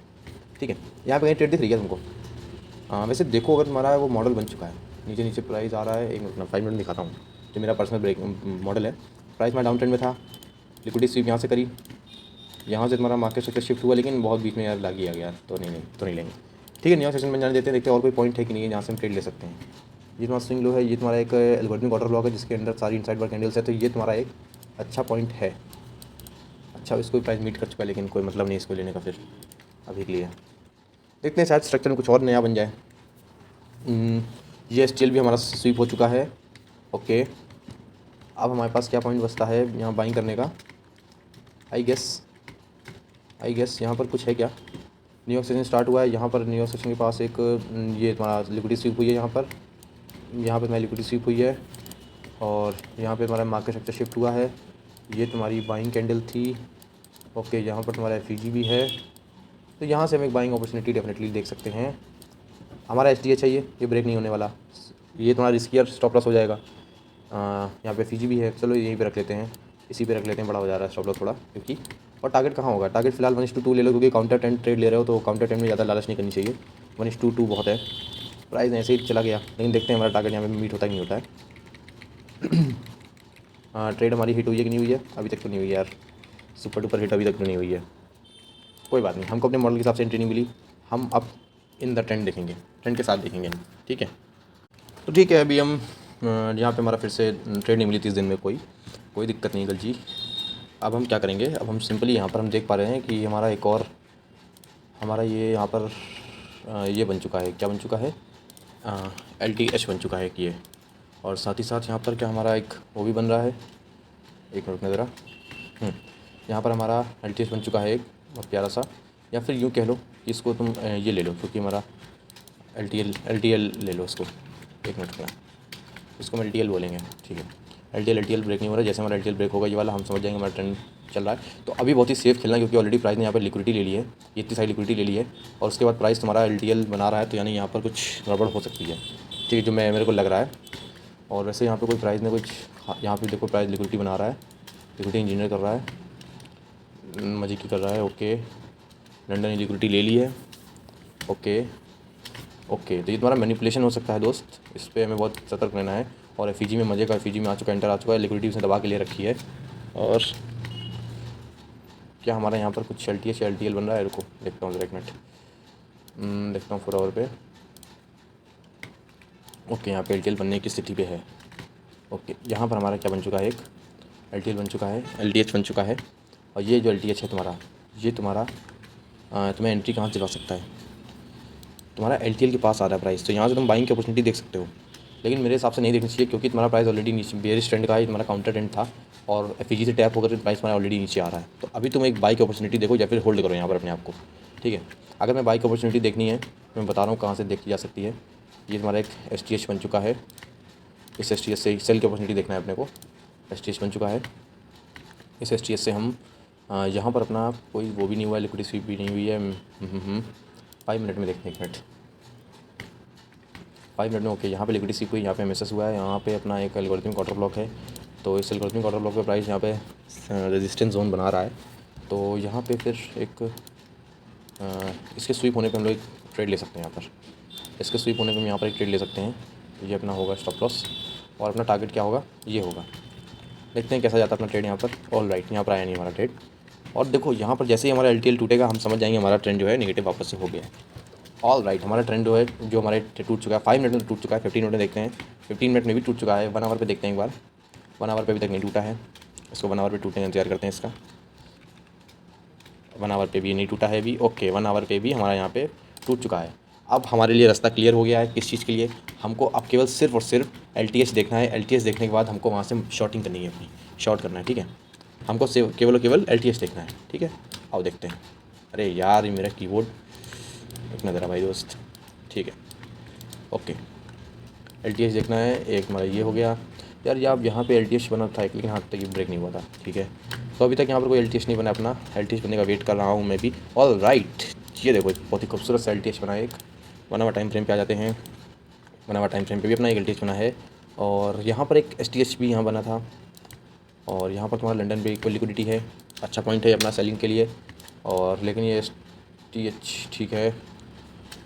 ठीक है, यहाँ पे कहीं ट्रेड दिख रही है तुमको? वैसे देखो अगर तुम्हारा वो मॉडल बन चुका है, नीचे नीचे प्राइस आ रहा है, एक मिनट 5 मिनट दिखाता हूँ, जो मेरा पर्सनल ब्रेक मॉडल है, प्राइस में डाउन ट्रेंड में था, लिक्विडिटी स्वीप यहाँ से करी, यहाँ से तुम्हारा मार्केट स्ट्रक्चर शिफ्ट हुआ, लेकिन बहुत बीच में यार लग ही आ गया, तो नहीं लेंगे। ठीक है, न्यू सेशन में जाने देते हैं, देखते हैं और कोई पॉइंट है कि नहीं है जहाँ से हम ट्रेड ले सकते हैं। ये तुम्हारा स्विंग लो है, ये तुम्हारा एक एल्गोरिथमिक ऑर्डर ब्लॉक है जिसके अंदर सारी इनसाइड बार कैंडल्स है, तो ये तुम्हारा एक अच्छा पॉइंट है। अच्छा, इसको भी प्राइस मीट कर चुका है, लेकिन कोई मतलब नहीं इसको लेने का फिर अभी के लिए। देखते हैं शायद स्ट्रक्चर में कुछ और नया बन जाए। ये STL भी हमारा स्वीप हो चुका है। ओके, अब हमारे पास क्या पॉइंट बचता है यहाँ बाइंग करने का? आई गेस यहाँ पर कुछ है क्या? न्यूयॉर्क सेशन स्टार्ट हुआ है, यहाँ पर न्यूयॉर्क सेशन के पास एक ये तुम्हारा लिक्विडिटी स्वीप हुई है, यहाँ पे तुम्हारी लिक्विडिटी स्वीप हुई है, और यहाँ पे तुम्हारा मार्केट स्ट्रक्चर शिफ्ट हुआ है। ये तुम्हारी बाइंग कैंडल थी। ओके, यहाँ पर तुम्हारा FEG भी है, तो यहाँ से हम एक बाइंग अपॉर्चुनिटी डेफिनेटली देख सकते हैं। हमारा STH है, ये ब्रेक नहीं होने वाला, ये तुम्हारा रिस्कियर स्टॉप लॉस हो जाएगा। यहाँ पे FEG भी है, चलो यहीं पे रख लेते हैं, इसी पे रख लेते हैं, बड़ा हो जा रहा है स्टॉप लॉस थोड़ा, क्योंकि और टारगेट कहाँ होगा, टारगेट फिलहाल 1:2 ले लो, क्योंकि काउंटर ट्रेंड ले रहे हो तो काउंटर ट्रेंड में ज़्यादा लालच नहीं करनी चाहिए, 1:2 बहुत है। प्राइस ऐसे ही चला गया, लेकिन देखते हैं हमारा टारगेट यहाँ पे मीट होता है कि नहीं होता है। हाँ, ट्रेड हमारी हिट हुई है कि नहीं हुई है? अभी तक तो नहीं हुई है यार, सुपर डुपर हिट अभी तक तो नहीं हुई है। कोई बात नहीं, हमको अपने मॉडल के हिसाब से एंट्री नहीं मिली, हम अब इन द ट्रेंड देखेंगे, ट्रेंड के साथ देखेंगे हम। ठीक है, तो ठीक है, अभी हम यहाँ पे हमारा फिर से ट्रेड नहीं मिली 30 दिन में, कोई दिक्कत नहीं गल जी। अब हम क्या करेंगे, अब हम सिंपली यहाँ पर हम देख पा रहे हैं कि हमारा एक और हमारा ये यहाँ पर ये बन चुका है, क्या बन चुका है, LTH बन चुका है कि ये, और साथ ही साथ यहाँ पर क्या हमारा एक वो भी बन रहा है, एक मिनट में ज़रा, यहाँ पर हमारा LTH बन चुका है एक बहुत प्यारा सा, या फिर यूँ कह लो कि इसको तुम ये ले लो, क्योंकि हमारा LTL ले लो इसको, एक मिनट में इसको हम LTL बोलेंगे। ठीक है, LTL ब्रेक नहीं हो रहा है, जैसे हमारा LTL ब्रेक होगा ये वाला, हम समझ जाएंगे हमारा ट्रेंड चल रहा है। तो अभी बहुत ही सेफ खेलना है, क्योंकि ऑलरेडी प्राइस ने यहाँ पर लिक्विडिटी ले ली है, ये इतनी सारी लिक्विडिटी ले ली है, और उसके बाद प्राइस तुम्हारा LTL बना रहा है, तो यानी यहाँ पर कुछ गड़बड़ हो सकती है। ठीक है, जो मेरे को लग रहा है। और वैसे यहाँ पर कोई प्राइस ने कुछ, यहाँ पर देखो प्राइस लिक्विडिटी बना रहा है, लिक्विडिटी इंजीनियर कर रहा है, मजे की कर रहा है। ओके, लंडन लिक्विडिटी ले ली है। ओके, तो ये तुम्हारा मैनिपुलेशन हो सकता है दोस्त, इस पर हमें बहुत सतर्क रहना है। और FEG में मजे का, FEG में आ चुका है, एंटर आ चुका है, लिक्विडिटी उसने दबा के ले रखी है। और क्या हमारा यहाँ पर कुछ LTH या LTL बन रहा है? रुको देखता हूँ ज़रा, एक मिनट देखता हूँ 4 आवर पे। ओके, यहाँ पे LTL बनने की स्थिति पे है। ओके, यहाँ पर हमारा क्या बन चुका है, एक LTL बन चुका है, LTH बन चुका है। और ये जो LTH है तुम्हारा, ये तुम्हारा तुम्हें एंट्री कहाँ से दिला सकता है, तुम्हारा LTL के पास आ रहा है प्राइस, तो यहाँ से तुम बाइंग की अपॉर्चुनिटी देख सकते हो। लेकिन मेरे हिसाब से नहीं देखनी चाहिए, क्योंकि तुम्हारा प्राइस ऑलरेडी नीचे बेयरिश ट्रेंड का है, तुम्हारा काउंटर ट्रेंड था और FEG से टैप होकर प्राइस तुम्हारा ऑलरेडी नीचे आ रहा है। तो अभी तुम एक बाई की अपॉर्चुनिटी देखो या फिर होल्ड करो यहाँ पर अपने आप को, ठीक है। अगर मैं बाई की अपॉर्चुनिटी देखनी है, मैं बता रहा हूँ कहाँ से देखी जा सकती है। ये तुम्हारा एक STH बन चुका है, इस STH से सेल की अपॉर्चुनिटी देखना है अपने को। STH बन चुका है, इस STH से हम यहाँ पर अपना कोई वो भी नहीं हुआ है, लिक्विडिटी स्वीप भी नहीं हुई है। 5 मिनट में देखते हैं, 1 मिनट, 5 मिनट में ओके। यहाँ पे लिक्विडिटी स्वीप हुई, यहाँ पे MSS हुआ है, यहाँ पे अपना एक एल्गोरिथमिक ऑर्डर ब्लॉक है। तो इस एल्गोरिथमिक ऑर्डर ब्लॉक पे प्राइस यहाँ पे रेजिस्टेंस जोन बना रहा है। तो यहाँ पे फिर एक इसके स्वीप होने पे हम लोग एक ट्रेड ले सकते हैं। यहाँ पर इसके स्वीप होने पे हम यहाँ पर एक ट्रेड ले सकते हैं। ये अपना होगा स्टॉप लॉस और अपना टारगेट क्या होगा, ये होगा। देखते हैं कैसा जाता है अपना ट्रेड यहाँ पर। ऑल राइट, यहाँ पर आया नहीं हमारा ट्रेड। और देखो यहाँ पर जैसे ही हमारा LTL टूटेगा, हम समझ जाएंगे हमारा ट्रेंड जो है नेगेटिव वापस से हो गया है। ऑल राइट, हमारा ट्रेंड जो है जो हमारे टूट चुका है, 5 मिनट में टूट चुका है, 15 मिनट में देखते हैं, 15 मिनट में भी टूट चुका है, 1 आवर पे देखते हैं एक बार। 1 आवर पे अभी तक नहीं टूटा है, इसको 1 आवर पे टूटने का इंतजार करते हैं इसका। 1 आवर पे भी नहीं टूटा है अभी, ओके। 1 आवर पे भी हमारा यहाँ पे टूट चुका है। अब हमारे लिए रास्ता क्लियर हो गया है। किस चीज़ के लिए, हमको अब केवल सिर्फ और सिर्फ LTH देखना है। LTH देखने के बाद हमको वहाँ से शॉर्टिंग करनी है, अपनी शॉर्ट करना है, ठीक है। हमको केवल और केवल LTH देखना है, ठीक है। आओ देखते हैं। अरे यार, ये मेरा कीबोर्ड इतना ज़रा भाई दोस्त, ठीक है, ओके। LTH देखना है, एक हमारा ये हो गया यार। यहाँ पे LTH बना था एक, लेकिन हाँ तक ये ब्रेक नहीं हुआ था, ठीक है। तो अभी तक यहाँ पर कोई LTH नहीं बना, अपना LTH बनने का वेट कर रहा हूँ मैं भी। ऑल राइट, ये देखो बहुत ही खूबसूरत सा LTH बना है एक। 1 आवर टाइम फ्रेम पे आ जाते हैं। 1 आवर टाइम फ्रेम पे भी अपना एक LTH बना है। और यहाँ पर एक STH भी यहाँ बना था। और यहाँ पर तुम्हारा लंदन पे इक्वल लिक्विडिटी है, अच्छा पॉइंट है अपना सेलिंग के लिए। और लेकिन ये STH ठीक है,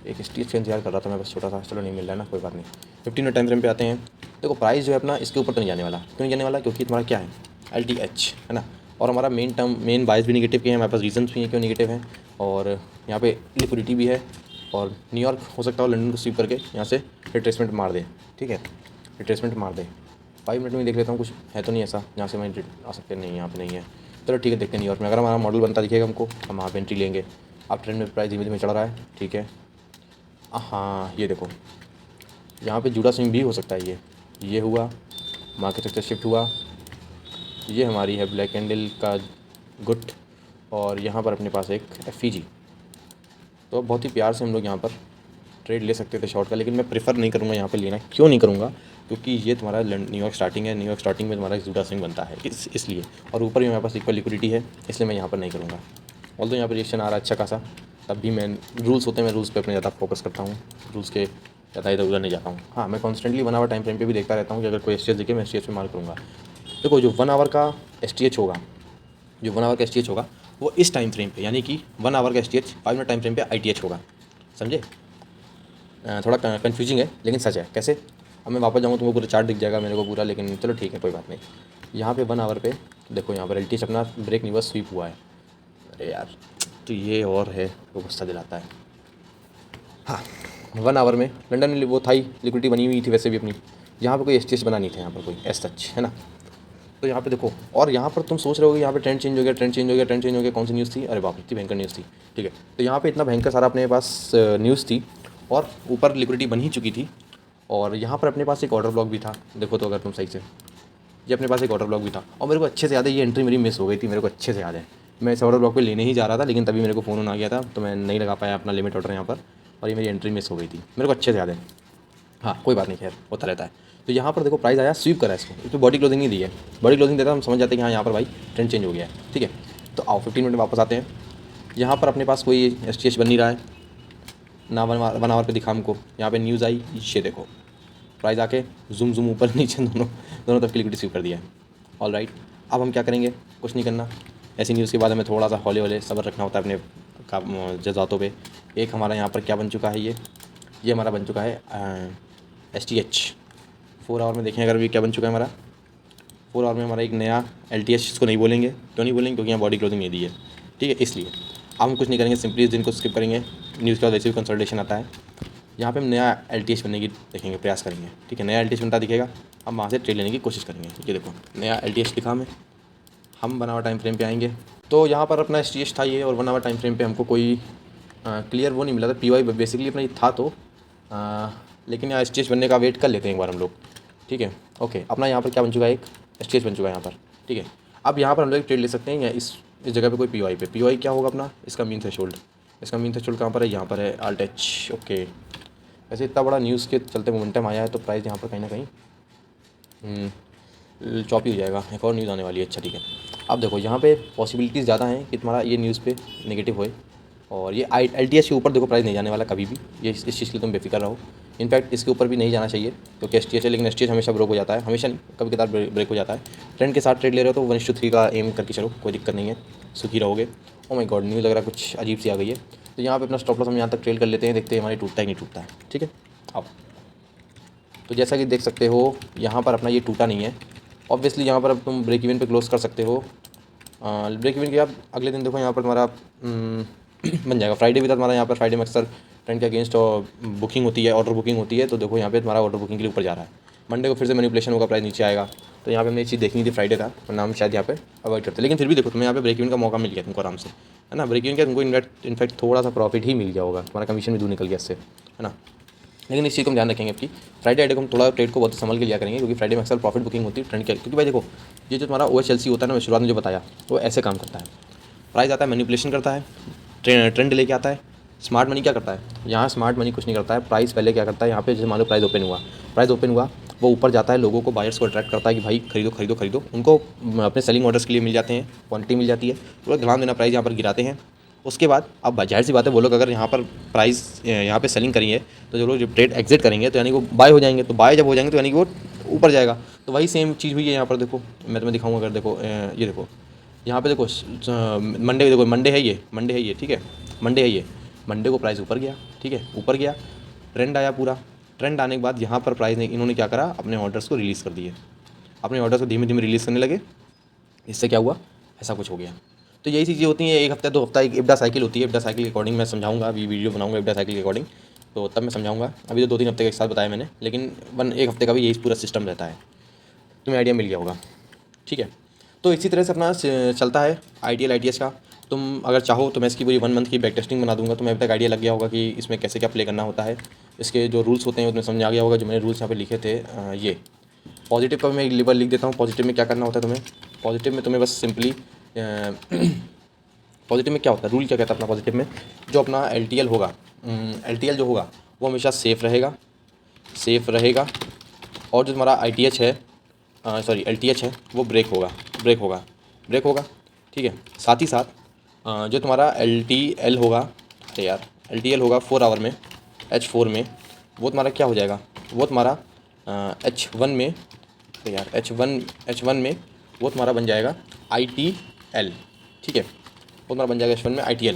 एक STH का इंतजार कर रहा था मैं बस, छोटा सा, चलो नहीं मिल रहा है ना, कोई बात नहीं। 15 मिनट टाइम फ्रेम पे आते हैं। देखो प्राइस जो है अपना इसके ऊपर तो नहीं जाने वाला, क्यों नहीं जाने वाला, क्योंकि तुम्हारा क्या है LTH है ना। और हमारा मेन बायस भी नेगेटिव के हैं, हमारे पास रीजन्स भी हैं क्यों नेगेटिव हैं। और यहाँ पे लिक्विडिटी भी है। और न्यूयॉर्क हो सकता है लंदन को स्वीप करके यहाँ से रिट्रेसमेंट मार दे, ठीक है, रिट्रेसमेंट मार दे। 5 मिनट में देख लेता हूँ, कुछ है तो नहीं ऐसा जहाँ से मैं आ सकते, नहीं यहाँ पे नहीं है। चलो ठीक है, देखते हैं न्यूयॉर्क में अगर हमारा मॉडल बनता दिखेगा हमको, हम वहाँ पे एंट्री लेंगे। अब ट्रेंड में प्राइस धीमे धीमे चढ़ रहा है, ठीक है। हाँ ये देखो, यहाँ पे जुड़ा स्विंग भी हो सकता है। ये हुआ, मार्केट स्ट्रक्चर शिफ्ट हुआ, ये हमारी है ब्लैक कैंडल का गुट। और यहाँ पर अपने पास एक FEG। तो बहुत ही प्यार से हम लोग यहाँ पर ट्रेड ले सकते थे शॉर्ट का, लेकिन मैं प्रेफर नहीं करूँगा यहाँ पे लेना। क्यों नहीं करूँगा, क्योंकि ये तुम्हारा न्यूयॉर्क स्टार्टिंग है, न्यूयॉर्क स्टार्टिंग में तुम्हारा जुड़ा स्विंग बनता है इसलिए। और ऊपर भी मेरे पास इक्वल लिक्विडिटी है, इसलिए मैं यहाँ पर नहीं करूँगा। ऑल तो यहाँ पर रिएक्शन आ रहा है अच्छा खासा, तब भी मैं रूल्स होते हैं, मैं रूल्स पे अपने ज़्यादा फोकस करता हूँ, रूल्स के ज़्यादा इधर उधर नहीं जाता हूँ। हाँ मैं कॉन्स्टेंटली 1 आवर टाइम फ्रेम पे भी देखता रहता हूँ कि अगर कोई STH दिखे मैं STH पे मार्क करूँगा। देखो जो 1 आवर का STH होगा, जो 1 आवर का STH होगा वो इस टाइम फ्रेम पे, यानी कि 1 आवर का STH 5 मिनट टाइम फ्रेम पे ITH होगा, समझे। थोड़ा कन्फ्यूजिंग है लेकिन सच है। कैसे, अब मैं वापस जाऊँगा तुमको पूरा चार्ट दिख जाएगा मेरे को पूरा, लेकिन चलो ठीक है कोई बात नहीं। यहाँ पे 1 आवर पे देखो, यहाँ पर LTH अपना ब्रेक नहीं हुआ, स्वीप हुआ है। अरे यार, तो ये और है वो गुस्सा दिलाता है। हाँ 1 आवर में लंदन में वो था ही, लिक्विडिटी बनी हुई थी वैसे भी अपनी। यहाँ पे कोई STH बना नहीं था यहाँ पर कोई एज सच, है ना। तो यहाँ पे देखो, और यहाँ पर तुम सोच रहे हो कि यहाँ पे ट्रेंड चेंज हो गया, ट्रेंड चेंज हो गया, ट्रेंड चेंज हो गया, कौन सी न्यूज़ थी, अरे बाप रे इतनी भयंकर न्यूज़ थी, ठीक है। तो यहाँ पे इतना भयंकर सारा अपने पास न्यूज़ थी और ऊपर लिक्विडिटी बन ही चुकी थी। और यहाँ पर अपने पास एक ऑर्डर ब्लॉक भी था, देखो तो अगर तुम सही से, ये अपने पास एक ऑर्डर ब्लॉक भी था। और मेरे को अच्छे से याद है, ये एंट्री मेरी मिस हो गई थी, मेरे को अच्छे से याद है। मैं इस ऑर्डर ब्लॉक पे लेने ही जा रहा था, लेकिन तभी मेरे को फ़ोन आ गया था, तो मैं नहीं लगा पाया अपना लिमिट ऑर्डर यहाँ पर, और ये मेरी एंट्री मिस हो गई थी, मेरे को अच्छे से याद है। हाँ कोई बात नहीं, खैर होता रहता है। तो यहाँ पर देखो प्राइस आया, स्वीप करा इसको, तो बॉडी क्लोजिंग नहीं दी है। बॉडी क्लोजिंग देता हम समझ जाते हैं कि हाँ यहाँ पर भाई ट्रेंड चेंज हो गया है, ठीक है। तो आओ 15 मिनट में वापस आते हैं। यहाँ पर अपने पास कोई STH बन नहीं रहा है ना, 1 आवर पे दिखा हमको। यहाँ पे न्यूज़ आई, ये देखो प्राइस आके जूम ऊपर नीचे दोनों तरफ की लिक्विडिटी स्वीप कर दिया है। ऑल राइट, अब हम क्या करेंगे, कुछ नहीं करना। ऐसी न्यूज़ के बाद हमें थोड़ा सा हौले सब्र रखना होता है अपने जज्बातों पे। एक हमारा यहाँ पर क्या बन चुका है, ये हमारा बन चुका है STH। 4 आवर में देखें अगर भी क्या बन चुका है हमारा, 4 आवर में हमारा एक नया LTH, इसको नहीं बोलेंगे, क्यों नहीं बोलेंगे, क्योंकि यहाँ बॉडी क्लोजिंग नहीं दी है, ठीक है, इसलिए। अब हम कुछ नहीं करेंगे, सिंपली इस दिन को स्किप करेंगे। न्यूज़ के बाद वैसे भी कंसल्टेशन आता है। यहाँ पे हम नया LTH बनने की देखेंगे, प्रयास करेंगे, ठीक है। नया LTH बनता दिखेगा, हम वहाँ से ट्रेड लेने की कोशिश करेंगे। ये देखो नया LTH दिखा हमें, हम 1 आवर टाइम फ्रेम पे आएंगे। तो यहाँ पर अपना STH था ये, और 1 आवर टाइम फ्रेम पे हमको कोई क्लियर वो नहीं मिला था। PY बेसिकली अपना ये था तो लेकिन यहाँ STH बनने का वेट कर लेते हैं एक बार हम लोग, ठीक है। ओके, अपना यहाँ पर क्या बन चुका है, एक STH बन चुका है यहाँ पर, ठीक है। अब यहाँ पर हम लोग एक ट्रेड ले सकते हैं या इस जगह पे कोई PY पे। PY क्या होगा अपना, इसका मीन थ्रेशोल्ड। इसका मीन थ्रेशोल्ड कहाँ पर है, यहाँ पर है, Alt H। ओके, वैसे इतना बड़ा न्यूज़ के चलते मोमेंटम आया है तो प्राइस यहाँ पर कहीं ना कहीं चॉपी हो जाएगा। एक और न्यूज़ आने वाली है, अच्छा ठीक है। अब देखो यहाँ पे पॉसिबिलिटीज़ ज़्यादा हैं कि तुम्हारा ये न्यूज़ पे नेगेटिव होए, और ये LTH के ऊपर देखो प्राइस नहीं जाने वाला कभी भी, ये इस चीज़ के लिए तुम बेफिक्र रहो। इनफैक्ट इसके ऊपर भी नहीं जाना चाहिए क्योंकि STH है, लेकिन STH हमेशा ब्रेक हो जाता है, हमेशा नहीं, कभी कभार ब्रेक हो जाता है। ट्रेंड के साथ ट्रेड ले रहे हो तो 1:3 का एम करके चलो, कोई दिक्कत नहीं है, सुखी रहोगे। ओ माय गॉड, न्यूज़ लग रहा है कुछ अजीब सी आ गई है। तो यहाँ पे अपना स्टॉप लॉस हम यहाँ तक ट्रेड कर लेते हैं, देखते हैं हमारी टूटता है नहीं टूटता है, ठीक है। अब तो जैसा कि देख सकते हो यहाँ पर अपना ये टूटा नहीं है। ऑब्वियसली यहाँ पर अब तुम ब्रेक इवन पे क्लोज कर सकते हो। ब्रेक इवन के आप अगले दिन देखो यहाँ पर तुम्हारा बन जाएगा। फ्राइडे भी था तुम्हारा, यहाँ पर फ्राइडे में अक्सर ट्रेंड के अगेंस्ट और बुकिंग होती है, ऑर्डर बुकिंग होती है, तो देखो यहाँ पे तुम्हारा ऑर्डर बुकिंग के लिए ऊपर जा रहा है। मंडे को फिर से मैनिपुलेशन होगा, प्राइस नीचे आएगा। तो यहाँ पे हमने ये चीज़ देखनी थी, फ्राइडे था, वरना हम शायद यहाँ पे अवॉइड करते, लेकिन फिर भी देखो तुम्हें यहाँ पे ब्रेक इवन का मौका मिल गया तुमको आराम से, है ना। ब्रेक इवन का तुमको इनफैक्ट थोड़ा सा प्रॉफिट ही मिल गया होगा, तुम्हारा कमीशन भी दूर निकल गया इससे, है ना। लेकिन इस चीज़ को हम ध्यान रखेंगे कि फ्राइडे को हम थोड़ा ट्रेड को बहुत संभल के लिया करेंगे, क्योंकि फ्राइडे में अक्सर प्रॉफिट बुकिंग होती है ट्रेंड के। क्योंकि भाई देखो ये जो तुम्हारा OHLC होता है ना, मैं शुरुआत में जो बताया, वो ऐसे काम करता है। प्राइस आता है, मैनिपुलेशन करता है, ट्रेंड लेके आता है। स्मार्ट मनी क्या करता है, यहाँ स्मार्ट मनी कुछ नहीं करता है। प्राइस पहले क्या करता है, यहाँ पे जैसे मान लो प्राइस ओपन हुआ, वो ऊपर जाता है, लोगों को, बायर्स को अट्रैक्ट करता है कि भाई खरीदो खरीदो खरीदो। उनको अपने सेलिंग ऑर्डर्स के लिए मिल जाते हैं, क्वांटिटी मिल जाती है, पूरा ध्यान देना, प्राइस यहाँ पर गिराते हैं। उसके बाद अब जाहिर सी बात है, वो लोग अगर यहाँ पर प्राइस यहाँ पे सेलिंग करेंगे तो जो लोग जब ट्रेड एग्जिट करेंगे तो यानी वो बाय हो जाएंगे, तो बाय जब हो जाएंगे तो यानी कि वो ऊपर जाएगा। तो वही सेम चीज़ हुई है यहाँ पर। देखो मैं तुम्हें दिखाऊंगा, अगर देखो ये देखो यहाँ पे देखो मंडे, देखो मंडे है ये, ठीक है, मंडे है ये। मंडे को प्राइस ऊपर गया, ठीक है, ऊपर गया, ट्रेंड आया पूरा। ट्रेंड आने के बाद यहाँ पर प्राइस ने, इन्होंने क्या करा, अपने ऑर्डर्स को रिलीज़ कर दिए, अपने ऑर्डर्स को धीमे धीमे रिलीज़ करने लगे। इससे क्या हुआ, ऐसा कुछ हो गया। तो यही चीज़ें होती हैं, एक हफ्ता 2 हफ्ता एक इब्डा साइकिल होती है। इब्डा साइकिल के अकॉर्डिंग मैं समझाऊंगा, अभी वीडियो बनाऊंगा इब्डा साइकिल के अकॉर्डिंग, तो तब मैं समझाऊंगा। अभी तो 2-3 हफ्ते का एक साथ बताया मैंने, लेकिन 1 हफ्ते का भी यही पूरा सिस्टम रहता है, तुम्हें आइडिया मिल गया होगा, ठीक है। तो इसी तरह से अपना चलता है ITL ITH का। तुम अगर चाहो तो मैं इसकी पूरी 1 मंथ की बैक टेस्टिंग बना दूंगा, तुम्हें अभी तक आइडिया लग गया होगा कि इसमें कैसे क्या प्ले करना होता है। इसके जो रूल्स होते हैं उसमें समझ आ गया होगा, जो मैंने रूल्स यहाँ पे लिखे थे। ये पॉजिटिव का भी मैं एक लिख देता हूँ। पॉजिटिव में क्या करना होता है तुम्हें, पॉजिटिव में तुम्हें बस सिंपली पॉजिटिव में क्या होता है, रूल क्या कहता है अपना पॉजिटिव में, जो अपना LTL होगा, LTL जो होगा वो हमेशा सेफ़ रहेगा। और जो तुम्हारा ITH है, LTH है, वो ब्रेक होगा, ठीक है। साथ ही साथ जो तुम्हारा LTL होगा, अरे यार LTL होगा 4 आवर में, H4 में, वो तुम्हारा क्या हो जाएगा, वो तुम्हारा H1 में, अरे यार H1 में वो तुम्हारा बन जाएगा ITL, ठीक है, वो तुम्हारा बन जाएगा H1 में ITL,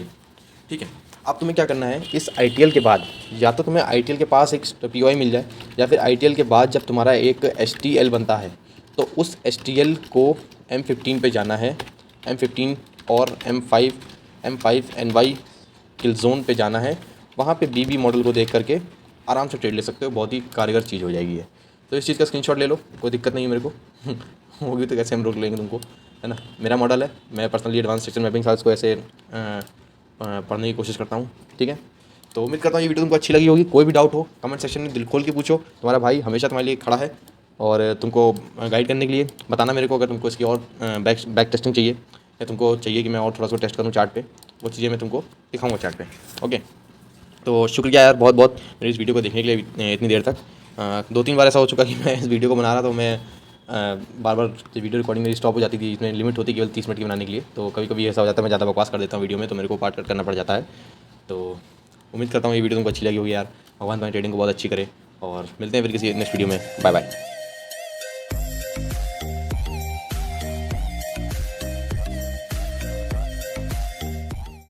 ठीक है। अब तुम्हें क्या करना है, इस ITL के बाद या तो तुम्हें ITL के पास एक PY मिल जाए, या फिर ITL के बाद जब तुम्हारा एक STL बनता है तो उस STL को M15 पे जाना है, M15 और M5 NY किल जोन पे जाना है। वहाँ पे BB मॉडल को देख करके आराम से ट्रेड ले सकते हो, बहुत ही कारगर चीज़ हो जाएगी ये। तो इस चीज़ का स्क्रीनशॉट ले लो, कोई दिक्कत नहीं है मेरे को होगी तो कैसे हम रोक लेंगे तुमको, है ना। मेरा मॉडल है, मैं personally advance structure mapping science को ऐसे पढ़ने की कोशिश करता हूँ, ठीक है। तो उम्मीद करता हूँ ये वीडियो तुमको अच्छी लगी होगी। कोई भी डाउट हो कमेंट सेक्शन में दिल खोल के पूछो, तुम्हारा भाई हमेशा तुम्हारे लिए खड़ा है और तुमको गाइड करने के लिए। बताना मेरे को अगर तुमको इसकी और बैक टेस्टिंग चाहिए, या तुमको चाहिए कि मैं और थोड़ा सा टेस्ट करूँ चार्ट पे, वो चीज़ें मैं तुमको दिखाऊँगा चार्ट पे, ओके। तो शुक्रिया यार बहुत बहुत मेरी इस वीडियो को देखने के लिए इतनी देर तक। 2-3 बार ऐसा हो चुका कि मैं इस वीडियो को बना रहा था, तो मैं बार बार वीडियो रिकॉर्डिंग मेरी स्टॉप हो जाती थी। इसमें लिमिट होती केवल 30 मिनट की बनाने के लिए, तो कभी कभी ऐसा हो जाता है मैं ज़्यादा बकवास कर देता हूँ वीडियो में, तो मेरे को पार्ट कट करना पड़ जाता है। तो उम्मीद करता हूँ ये वीडियो तुमको अच्छी लगी होगी यार। भगवान तुम्हारी ट्रेडिंग को बहुत अच्छी करे, और मिलते हैं फिर किसी नेक्स्ट वीडियो में। Bye bye.